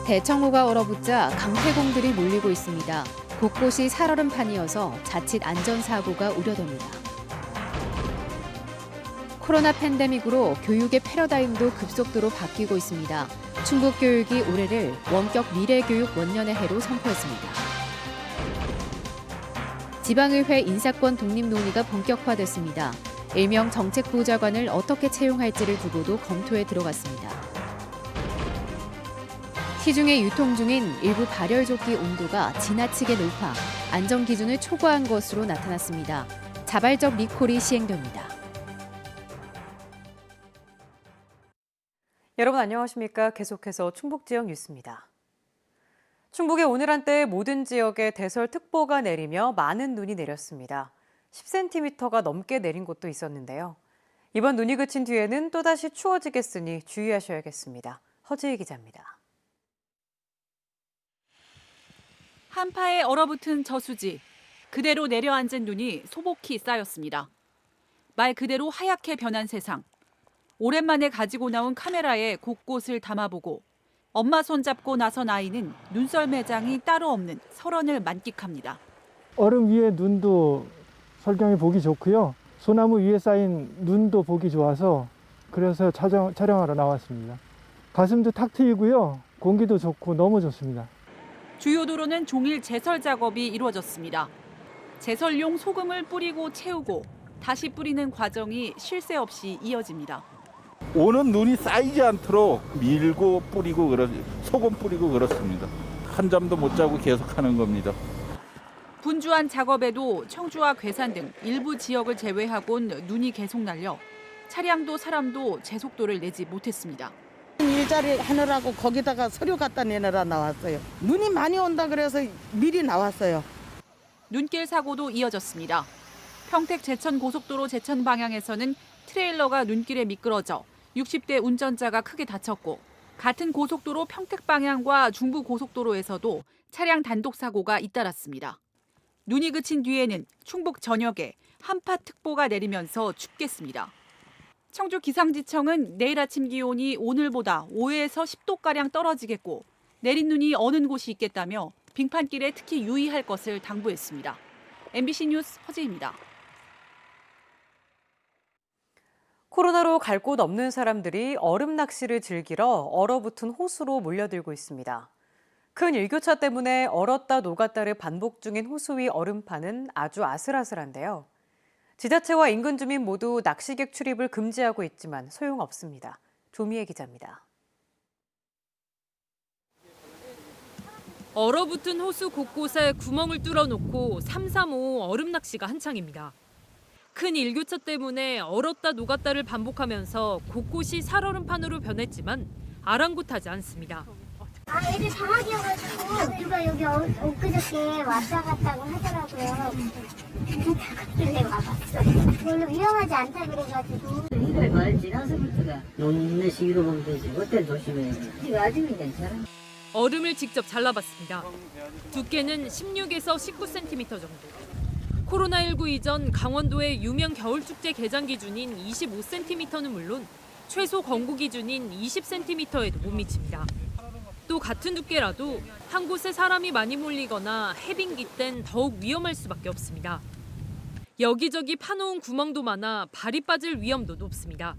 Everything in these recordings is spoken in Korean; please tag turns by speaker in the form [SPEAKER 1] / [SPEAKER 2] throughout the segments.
[SPEAKER 1] 대청호가 얼어붙자 강태공들이 몰리고 있습니다. 곳곳이 살얼음판이어서 자칫 안전사고가 우려됩니다. 코로나 팬데믹으로 교육의 패러다임도 급속도로 바뀌고 있습니다. 충북 교육이 올해를 원격 미래교육 원년의 해로 선포했습니다. 지방의회 인사권 독립 논의가 본격화됐습니다. 일명 정책부장관을 어떻게 채용할지를 두고도 검토에 들어갔습니다. 시중에 유통 중인 일부 발열조끼 온도가 지나치게 높아 안전기준을 초과한 것으로 나타났습니다. 자발적 리콜이 시행됩니다.
[SPEAKER 2] 여러분 안녕하십니까? 계속해서 충북 지역 뉴스입니다. 충북의 오늘 한때 모든 지역에 대설특보가 내리며 많은 눈이 내렸습니다. 10cm가 넘게 내린 곳도 있었는데요. 이번 눈이 그친 뒤에는 또다시 추워지겠으니 주의하셔야겠습니다. 허지희 기자입니다.
[SPEAKER 3] 한파에 얼어붙은 저수지, 그대로 내려앉은 눈이 소복히 쌓였습니다. 말 그대로 하얗게 변한 세상. 오랜만에 가지고 나온 카메라에 곳곳을 담아보고 엄마 손잡고 나선 아이는 눈썰 매장이 따로 없는 설원을 만끽합니다.
[SPEAKER 4] 얼음 위에 눈도 설경이 보기 좋고요. 소나무 위에 쌓인 눈도 보기 좋아서 그래서 촬영하러 나왔습니다. 가슴도 탁 트이고요. 공기도 좋고 너무 좋습니다.
[SPEAKER 3] 주요 도로는 종일 제설 작업이 이루어졌습니다. 제설용 소금을 뿌리고 채우고 다시 뿌리는 과정이 쉴 새 없이 이어집니다.
[SPEAKER 5] 오는 눈이 쌓이지 않도록 밀고 뿌리고 소금 뿌리고 그렇습니다. 한 잠도 못 자고 계속하는 겁니다.
[SPEAKER 3] 분주한 작업에도 청주와 괴산 등 일부 지역을 제외하곤 눈이 계속 날려 차량도 사람도 제속도를 내지 못했습니다.
[SPEAKER 6] 일자리 하느라고 거기다가 서류 갖다 내느라 나왔어요. 눈이 많이 온다 그래서 미리 나왔어요.
[SPEAKER 3] 눈길 사고도 이어졌습니다. 평택 제천 고속도로 제천 방향에서는 트레일러가 눈길에 미끄러져 60대 운전자가 크게 다쳤고 같은 고속도로 평택 방향과 중부 고속도로에서도 차량 단독 사고가 잇따랐습니다. 눈이 그친 뒤에는 충북 전역에 한파특보가 내리면서 춥겠습니다. 청주 기상지청은 내일 아침 기온이 오늘보다 5에서 10도가량 떨어지겠고 내린 눈이 어는 곳이 있겠다며 빙판길에 특히 유의할 것을 당부했습니다. MBC 뉴스 허지입니다.
[SPEAKER 2] 코로나로 갈 곳 없는 사람들이 얼음 낚시를 즐기러 얼어붙은 호수로 몰려들고 있습니다. 큰 일교차 때문에 얼었다 녹았다를 반복 중인 호수 위 얼음판은 아주 아슬아슬한데요. 지자체와 인근 주민 모두 낚시객 출입을 금지하고 있지만 소용없습니다. 조미애 기자입니다.
[SPEAKER 7] 얼어붙은 호수 곳곳에 구멍을 뚫어놓고 335 얼음 낚시가 한창입니다. 큰 일교차 때문에 얼었다 녹았다를 반복하면서 곳곳이 살얼음판으로 변했지만 아랑곳하지 않습니다.
[SPEAKER 8] 애들 방학이어가지고 누가 여기 엊그저께 왔다 갔다고 하더라고요. 그래 와봤어요. 별로 위험하지 않다 그래가지고.
[SPEAKER 9] 이걸 말 지나서부터가 논의 시기로 보면 되지. 어떤 조심해야지. 지금 아직은 괜찮아.
[SPEAKER 7] 얼음을 직접 잘라봤습니다. 두께는 16에서 19cm 정도. 코로나19 이전 강원도의 유명 겨울축제 개장 기준인 25cm는 물론 최소 권고 기준인 20cm에도 못 미칩니다. 또 같은 두께라도 한 곳에 사람이 많이 몰리거나 해빙기 땐 더욱 위험할 수밖에 없습니다. 여기저기 파놓은 구멍도 많아 발이 빠질 위험도 높습니다.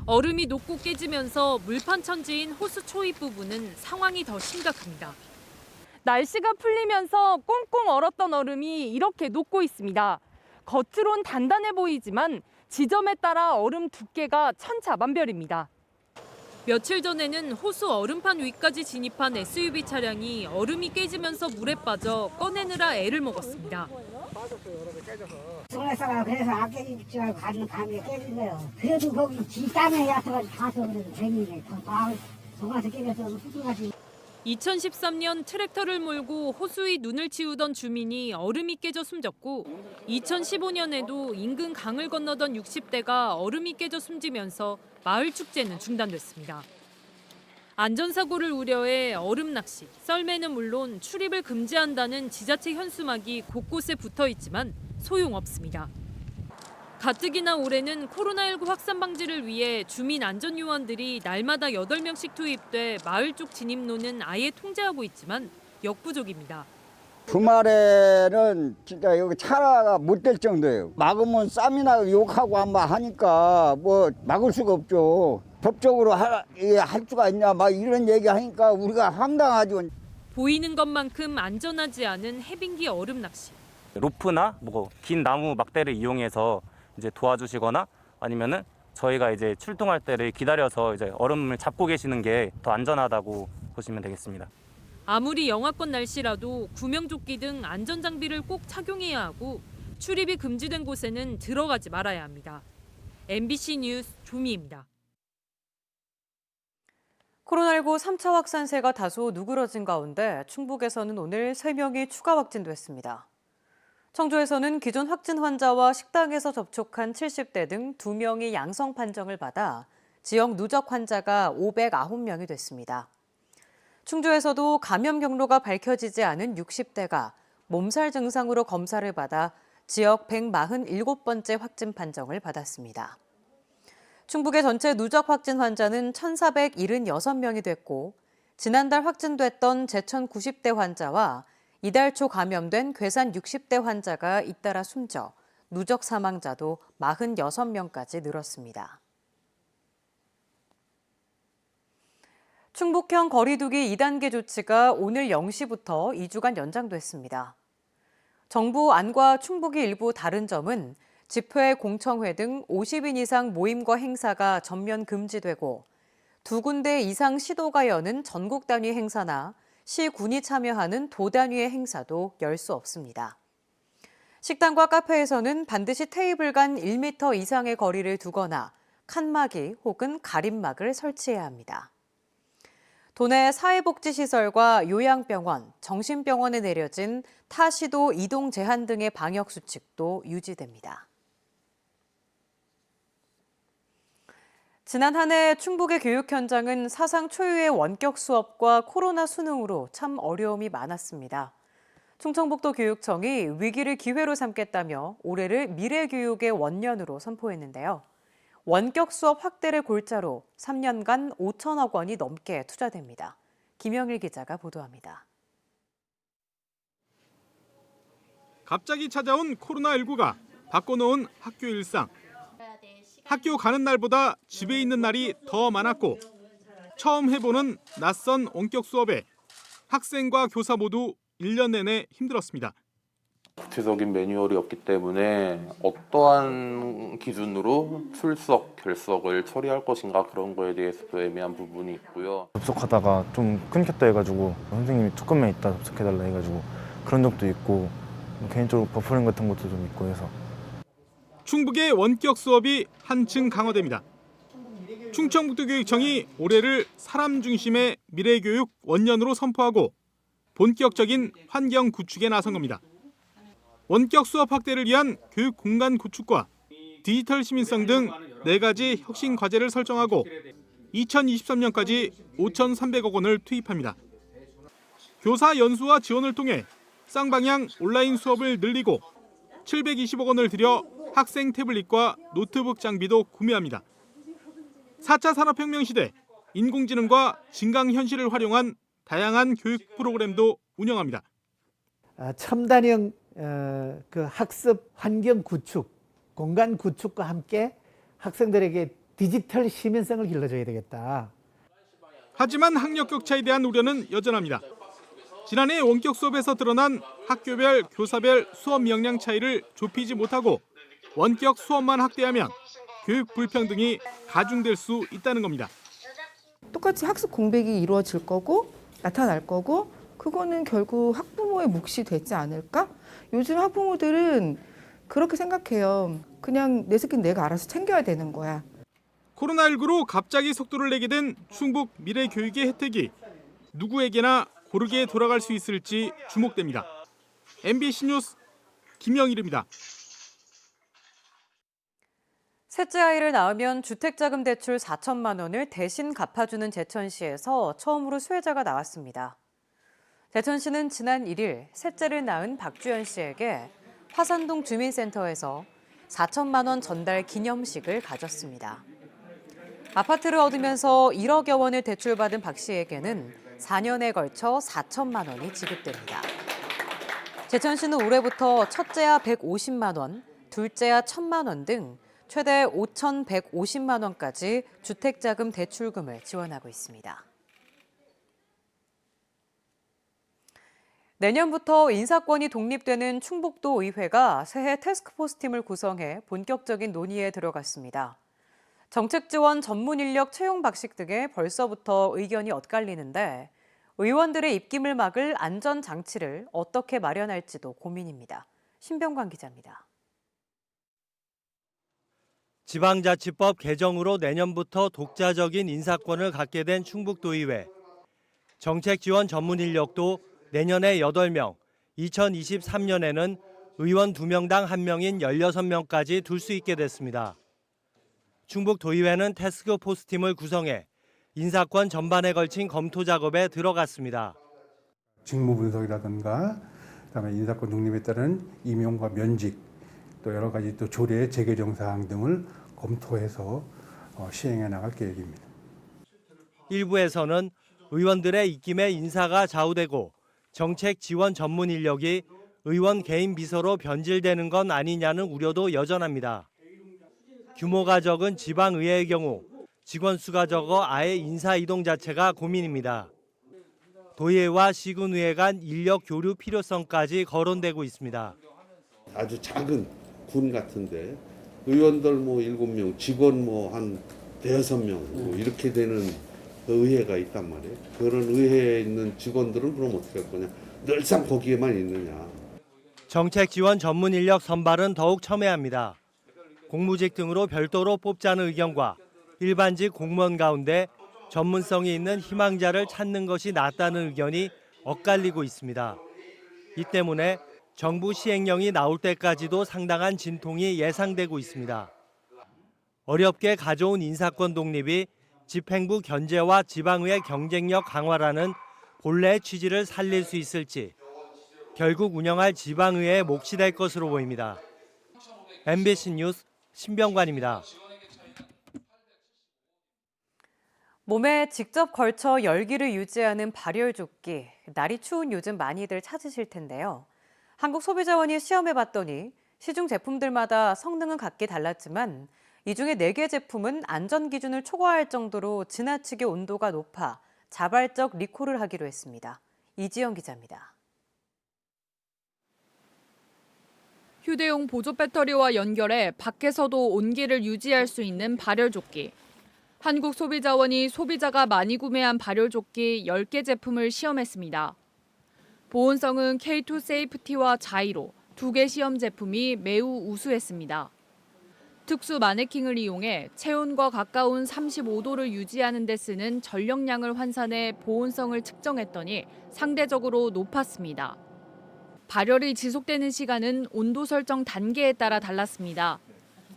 [SPEAKER 7] 얼음이 녹고 깨지면서 물판 천지인 호수 초입 부분은 상황이 더 심각합니다.
[SPEAKER 10] 날씨가 풀리면서 꽁꽁 얼었던 얼음이 이렇게 녹고 있습니다. 겉으론 단단해 보이지만 지점에 따라 얼음 두께가 천차만별입니다.
[SPEAKER 7] 며칠 전에는 호수 얼음판 위까지 진입한 SUV 차량이 얼음이 깨지면서 물에 빠져 꺼내느라 애를 먹었습니다.
[SPEAKER 9] 동네사가 그래서 안 깨질 줄 알고 가는 감에 깨진 거예요. 그래도 거기 지 땀에 얕아가지고 가서 그래도 재미있네. 동화서 깨져서 후두가지.
[SPEAKER 7] 2013년 트랙터를 몰고 호수 위 눈을 치우던 주민이 얼음이 깨져 숨졌고 2015년에도 인근 강을 건너던 60대가 얼음이 깨져 숨지면서 마을 축제는 중단됐습니다. 안전사고를 우려해 얼음 낚시, 썰매는 물론 출입을 금지한다는 지자체 현수막이 곳곳에 붙어 있지만 소용없습니다. 가뜩이나 올해는 코로나19 확산 방지를 위해 주민 안전 요원들이 날마다 8명씩 투입돼 마을 쪽 진입로는 아예 통제하고 있지만 역부족입니다.
[SPEAKER 11] 주말에는 진짜 여기 차가 못 될 정도예요. 막으면 쌈이나 욕하고 한번 하니까 뭐 막을 수가 없죠. 법적으로 할 수가 있냐 막 이런 얘기 하니까 우리가 황당하죠.
[SPEAKER 7] 보이는 것만큼 안전하지 않은 해빙기 얼음 낚시.
[SPEAKER 12] 로프나 긴 나무 막대를 이용해서 이제 도와주시거나 아니면은 저희가 이제 출동할 때를 기다려서 이제 얼음을 잡고 계시는 게 더 안전하다고 보시면 되겠습니다.
[SPEAKER 7] 아무리 영하권 날씨라도 구명조끼 등 안전장비를 꼭 착용해야 하고 출입이 금지된 곳에는 들어가지 말아야 합니다. MBC 뉴스 조미입니다.
[SPEAKER 2] 코로나19 3차 확산세가 다소 누그러진 가운데 충북에서는 오늘 3명이 추가 확진됐습니다. 청주에서는 기존 확진 환자와 식당에서 접촉한 70대 등 2명이 양성 판정을 받아 지역 누적 환자가 509명이 됐습니다. 충주에서도 감염 경로가 밝혀지지 않은 60대가 몸살 증상으로 검사를 받아 지역 147번째 확진 판정을 받았습니다. 충북의 전체 누적 확진 환자는 1,476명이 됐고 지난달 확진됐던 제천 90대 환자와 이달 초 감염된 괴산 60대 환자가 잇따라 숨져 누적 사망자도 46명까지 늘었습니다. 충북형 거리두기 2단계 조치가 오늘 0시부터 2주간 연장됐습니다. 정부 안과 충북이 일부 다른 점은 집회, 공청회 등 50인 이상 모임과 행사가 전면 금지되고 2군데 이상 시도가 여는 전국 단위 행사나 시군이 참여하는 도 단위의 행사도 열 수 없습니다. 식당과 카페에서는 반드시 테이블 간 1m 이상의 거리를 두거나 칸막이 혹은 가림막을 설치해야 합니다. 도내 사회복지시설과 요양병원, 정신병원에 내려진 타시도 이동 제한 등의 방역 수칙도 유지됩니다. 지난 한 해 충북의 교육 현장은 사상 초유의 원격 수업과 코로나 수능으로 참 어려움이 많았습니다. 충청북도 교육청이 위기를 기회로 삼겠다며 올해를 미래교육의 원년으로 선포했는데요. 원격 수업 확대를 골자로 3년간 5천억 원이 넘게 투자됩니다. 김영일 기자가 보도합니다.
[SPEAKER 13] 갑자기 찾아온 코로나19가 바꿔놓은 학교 일상. 학교 가는 날보다 집에 있는 날이 더 많았고 처음 해보는 낯선 원격 수업에 학생과 교사 모두 1년 내내 힘들었습니다.
[SPEAKER 14] 구체적인 매뉴얼이 없기 때문에 어떠한 기준으로 출석, 결석을 처리할 것인가 그런 거에 대해서도 애매한 부분이 있고요.
[SPEAKER 15] 접속하다가 좀 끊겼다 해가지고 선생님이 조금만 있다 접속해달라 해가지고 그런 적도 있고 개인적으로 버퍼링 같은 것도 좀 있고 해서.
[SPEAKER 13] 충북의 원격 수업이 한층 강화됩니다. 충청북도교육청이 올해를 사람 중심의 미래교육 원년으로 선포하고 본격적인 환경 구축에 나선 겁니다. 원격 수업 확대를 위한 교육 공간 구축과 디지털 시민성 등 4가지 혁신 과제를 설정하고 2023년까지 5,300억 원을 투입합니다. 교사 연수와 지원을 통해 쌍방향 온라인 수업을 늘리고 720억 원을 들여 학생 태블릿과 노트북 장비도 구매합니다. 4차 산업혁명 시대 인공지능과 증강현실을 활용한 다양한 교육 프로그램도 운영합니다.
[SPEAKER 16] 첨단형 그 학습 환경 구축, 공간 구축과 함께 학생들에게 디지털 시민성을 길러줘야 되겠다.
[SPEAKER 13] 하지만 학력 격차에 대한 우려는 여전합니다. 지난해 원격 수업에서 드러난 학교별, 교사별 수업 역량 차이를 좁히지 못하고 원격 수업만 확대하면 교육 불평등이 가중될 수 있다는 겁니다.
[SPEAKER 17] 똑같이 학습 공백이 이루어질 거고 나타날 거고 그거는 결국 학부모의 몫이 되지 않을까? 요즘 학부모들은 그렇게 생각해요. 그냥 내 새끼는 내가 알아서 챙겨야 되는 거야.
[SPEAKER 13] 코로나19로 갑자기 속도를 내게 된 충북 미래교육의 혜택이 누구에게나 고르게 돌아갈 수 있을지 주목됩니다. MBC 뉴스 김영일입니다.
[SPEAKER 2] 셋째 아이를 낳으면 주택자금 대출 4천만 원을 대신 갚아주는 제천시에서 처음으로 수혜자가 나왔습니다. 제천시는 지난 1일 셋째를 낳은 박주연 씨에게 화산동 주민센터에서 4천만 원 전달 기념식을 가졌습니다. 아파트를 얻으면서 1억여 원을 대출받은 박 씨에게는 4년에 걸쳐 4천만 원이 지급됩니다. 제천시는 올해부터 첫째야 150만 원, 둘째야 1,000만 원 등 최대 5,150만 원까지 주택자금 대출금을 지원하고 있습니다. 내년부터 인사권이 독립되는 충북도 의회가 새해 태스크포스팀을 구성해 본격적인 논의에 들어갔습니다. 정책 지원 전문 인력 채용 방식 등에 벌써부터 의견이 엇갈리는데 의원들의 입김을 막을 안전 장치를 어떻게 마련할지도 고민입니다. 신병관 기자입니다.
[SPEAKER 18] 지방자치법 개정으로 내년부터 독자적인 인사권을 갖게 된 충북도의회. 정책 지원 전문 인력도 내년에 8명, 2023년에는 의원 2명당 1명인 16명까지 둘 수 있게 됐습니다. 충북도의회는 태스크포스팀을 구성해 인사권 전반에 걸친 검토 작업에 들어갔습니다.
[SPEAKER 19] 직무 분석이라든가 그다음에 인사권 독립에 따른 임용과 면직 또 여러 가지 또 조례 재개정 사항 등을 검토해서 시행해 나갈 계획입니다.
[SPEAKER 18] 일부에서는 의원들의 입김에 인사가 좌우되고 정책 지원 전문 인력이 의원 개인 비서로 변질되는 건 아니냐는 우려도 여전합니다. 규모가 적은 지방의회의 경우 직원 수가 적어 아예 인사 이동 자체가 고민입니다. 도의회와 시군의회 간 인력 교류 필요성까지 거론되고 있습니다.
[SPEAKER 20] 아주 작은 군 같은데 의원들 7명, 직원 한 5명 이렇게 되는 의회가 있단 말이에요. 그런 의회에 있는 직원들은 그럼 어떻게 할 거냐. 늘상 거기에만 있느냐.
[SPEAKER 18] 정책 지원 전문 인력 선발은 더욱 첨예합니다. 공무직 등으로 별도로 뽑자는 의견과 일반직 공무원 가운데 전문성이 있는 희망자를 찾는 것이 낫다는 의견이 엇갈리고 있습니다. 이 때문에 정부 시행령이 나올 때까지도 상당한 진통이 예상되고 있습니다. 어렵게 가져온 인사권 독립이 집행부 견제와 지방의회 경쟁력 강화라는 본래의 취지를 살릴 수 있을지 결국 운영할 지방의회의 몫이 될 것으로 보입니다. MBC 뉴스 신병관입니다.
[SPEAKER 2] 몸에 직접 걸쳐 열기를 유지하는 발열조끼, 날이 추운 요즘 많이들 찾으실 텐데요. 한국소비자원이 시험해봤더니 시중 제품들마다 성능은 각기 달랐지만 이 중에 4개 제품은 안전기준을 초과할 정도로 지나치게 온도가 높아 자발적 리콜을 하기로 했습니다. 이지영 기자입니다.
[SPEAKER 3] 휴대용 보조 배터리와 연결해 밖에서도 온기를 유지할 수 있는 발열조끼. 한국소비자원이 소비자가 많이 구매한 발열조끼 10개 제품을 시험했습니다. 보온성은 K2 세이프티와 자이로 2개 시험 제품이 매우 우수했습니다. 특수 마네킹을 이용해 체온과 가까운 35도를 유지하는 데 쓰는 전력량을 환산해 보온성을 측정했더니 상대적으로 높았습니다. 발열이 지속되는 시간은 온도 설정 단계에 따라 달랐습니다.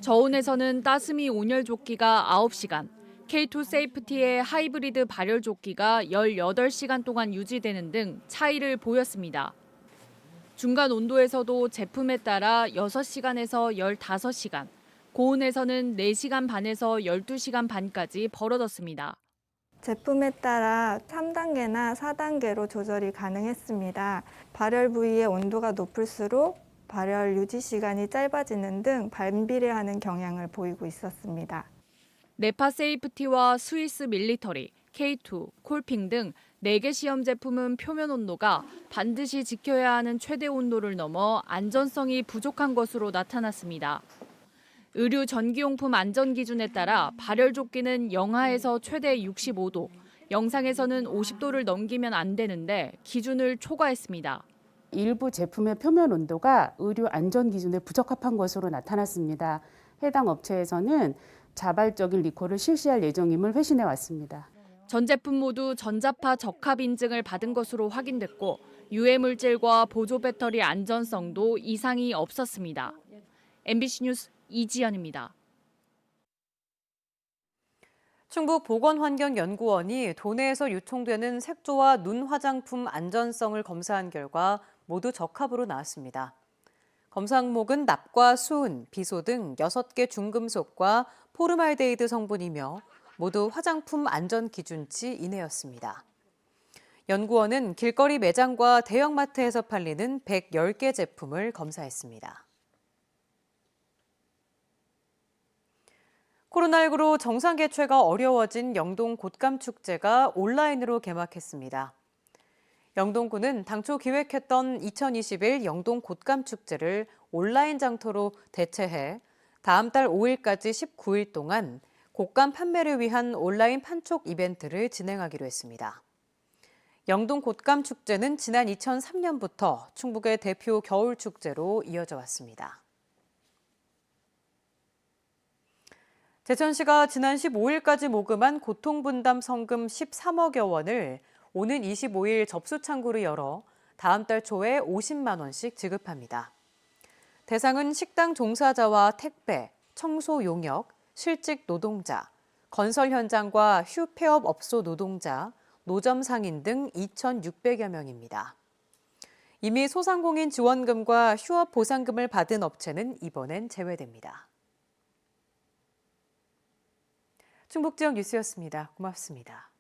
[SPEAKER 3] 저온에서는 따스미 온열 조끼가 9시간, K2 세이프티의 하이브리드 발열 조끼가 18시간 동안 유지되는 등 차이를 보였습니다. 중간 온도에서도 제품에 따라 6시간에서 15시간, 고온에서는 4시간 반에서 12시간 반까지 벌어졌습니다.
[SPEAKER 21] 제품에 따라 3단계나 4단계로 조절이 가능했습니다. 발열 부위의 온도가 높을수록 발열 유지 시간이 짧아지는 등 반비례하는 경향을 보이고 있었습니다.
[SPEAKER 3] 네파 세이프티와 스위스 밀리터리, K2, 콜핑 등 4개 시험 제품은 표면 온도가 반드시 지켜야 하는 최대 온도를 넘어 안전성이 부족한 것으로 나타났습니다. 의류 전기용품 안전기준에 따라 발열조끼는 영하에서 최대 65도, 영상에서는 50도를 넘기면 안 되는데 기준을 초과했습니다.
[SPEAKER 22] 일부 제품의 표면 온도가 의류 안전기준에 부적합한 것으로 나타났습니다. 해당 업체에서는 자발적인 리콜을 실시할 예정임을 회신해 왔습니다.
[SPEAKER 3] 전 제품 모두 전자파 적합 인증을 받은 것으로 확인됐고 유해물질과 보조 배터리 안전성도 이상이 없었습니다. MBC 뉴스 이지연입니다.
[SPEAKER 2] 충북보건환경연구원이 도내에서 유통되는 색조와 눈 화장품 안전성을 검사한 결과 모두 적합으로 나왔습니다. 검사 항목은 납과 수은, 비소 등 6개 중금속과 포르말데이드 성분이며 모두 화장품 안전 기준치 이내였습니다. 연구원은 길거리 매장과 대형마트에서 팔리는 110개 제품을 검사했습니다. 코로나19로 정상 개최가 어려워진 영동 곶감축제가 온라인으로 개막했습니다. 영동구는 당초 기획했던 2021 영동 곶감축제를 온라인 장터로 대체해 다음 달 5일까지 19일 동안 곶감 판매를 위한 온라인 판촉 이벤트를 진행하기로 했습니다. 영동 곶감축제는 지난 2003년부터 충북의 대표 겨울축제로 이어져 왔습니다. 제천시가 지난 15일까지 모금한 고통분담 성금 13억여 원을 오는 25일 접수창구를 열어 다음 달 초에 50만 원씩 지급합니다. 대상은 식당 종사자와 택배, 청소 용역, 실직 노동자, 건설 현장과 휴폐업 업소 노동자, 노점 상인 등 2,600여 명입니다. 이미 소상공인 지원금과 휴업 보상금을 받은 업체는 이번엔 제외됩니다. 충북지역 뉴스였습니다. 고맙습니다.